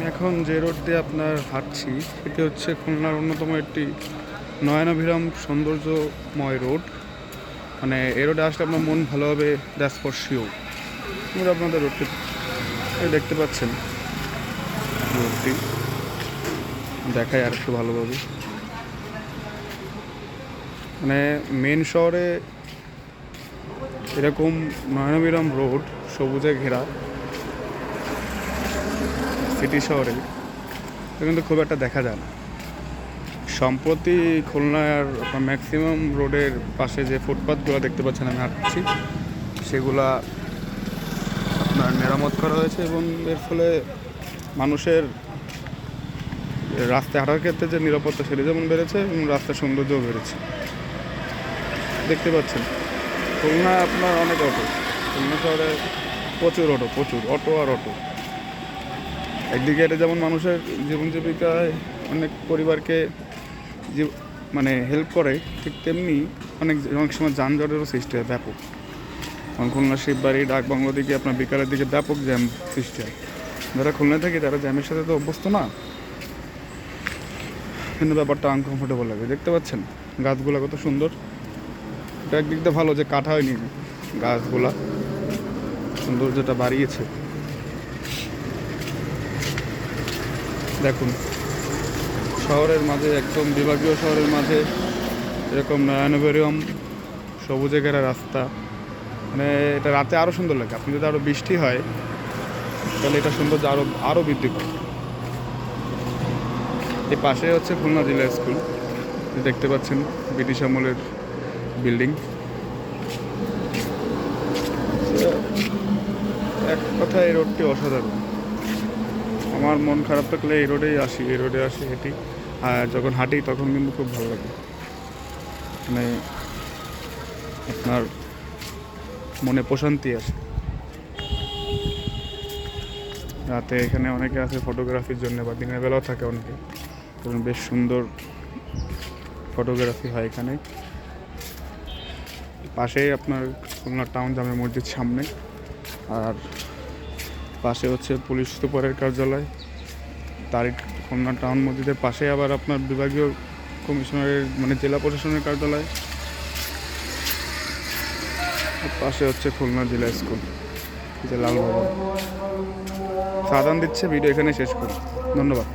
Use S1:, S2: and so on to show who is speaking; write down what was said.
S1: আমি এখন যে রোড দিয়ে আপনার হাঁটছি এটি হচ্ছে খুলনার অন্যতম একটি নয়নাভিরাম সৌন্দর্যময় রোড। মানে এই রোডে আসলে আপনার মন ভালো হবে, দ্যাটস ফর শিওর। আপনাদের রোডটি দেখতে পাচ্ছেন, রোডটি দেখায় আর একটু ভালোভাবে। মানে মেন শহরে এরকম নয়নাভিরাম রোড সবুজে ঘেরা সিটি শহরে কিন্তু খুব একটা দেখা যায় না। সম্প্রতি খুলনার আপনার ম্যাক্সিমাম রোডের পাশে যে ফুটপাথগুলো দেখতে পাচ্ছেন আমি হাঁটছি, সেগুলা আপনার মেরামত করা হয়েছে এবং এর ফলে মানুষের রাস্তায় হাঁটার ক্ষেত্রে যে নিরাপত্তা সেটি যেমন বেড়েছে এবং রাস্তার সৌন্দর্যও বেড়েছে। দেখতে পাচ্ছেন খুলনায় আপনার অনেক অটো, খুলনা শহরে প্রচুর অটো আর অটো। একদিকে এটা যেমন মানুষের জীবন জীবিকায় অনেক পরিবারকে মানে হেল্প করে, ঠিক তেমনি অনেক সময় যানজটেরও সৃষ্টি হয় ব্যাপক। কারণ খুলনা শিববাড়ি ডাকবাংলো দিকে আপনার বিকালের দিকে ব্যাপক জ্যাম সৃষ্টি হয়। যারা খুলনা থাকে তারা জ্যামের সাথে তো অভ্যস্ত না, কিন্তু ব্যাপারটা আনকমফোর্টেবল লাগে। দেখতে পাচ্ছেন গাছগুলো কত সুন্দর। এটা একদিক দিয়ে ভালো যে কাটা হয়নি, গাছগুলা সৌন্দর্যটা বাড়িয়েছে। দেখুন শহরের মাঝে, একদম বিভাগীয় শহরের মাঝে এরকম নয়নাভিরাম সবুজে ঘেরা রাস্তা, মানে এটা রাতে আরও সুন্দর লাগে। আপনি যদি আরও বৃষ্টি হয় তাহলে এটা সৌন্দর্য আরও বৃদ্ধি পায়। এই পাশে হচ্ছে খুলনা জেলা স্কুল, দেখতে পাচ্ছেন ব্রিটিশ আমলের বিল্ডিং। এক কথায় এই রোডটি অসাধারণ। আমার মন খারাপ থাকলে এই রোডে আসি হেঁটি। আর যখন হাঁটি তখন কিন্তু খুব ভালো লাগে, মানে আপনার মনে প্রশান্তি আসে। রাতে এখানে অনেকে আছে ফটোগ্রাফির জন্য, বা দিনের বেলাও থাকে অনেকে, এবং বেশ সুন্দর ফটোগ্রাফি হয় এখানে। পাশেই আপনার খুলনা টাউন জামে মসজিদ সামনে, আর পাশে হচ্ছে পুলিশ সুপারের কার্যালয়। তারই খুলনা টাউন মসজিদের পাশে আবার আপনার বিভাগীয় কমিশনারের মানে জেলা প্রশাসনের কার্যালয়। পাশে হচ্ছে খুলনা জেলা স্কুল, যে লাল ভবন। সাধারণ দিচ্ছে। ভিডিও এখানে শেষ করি, ধন্যবাদ।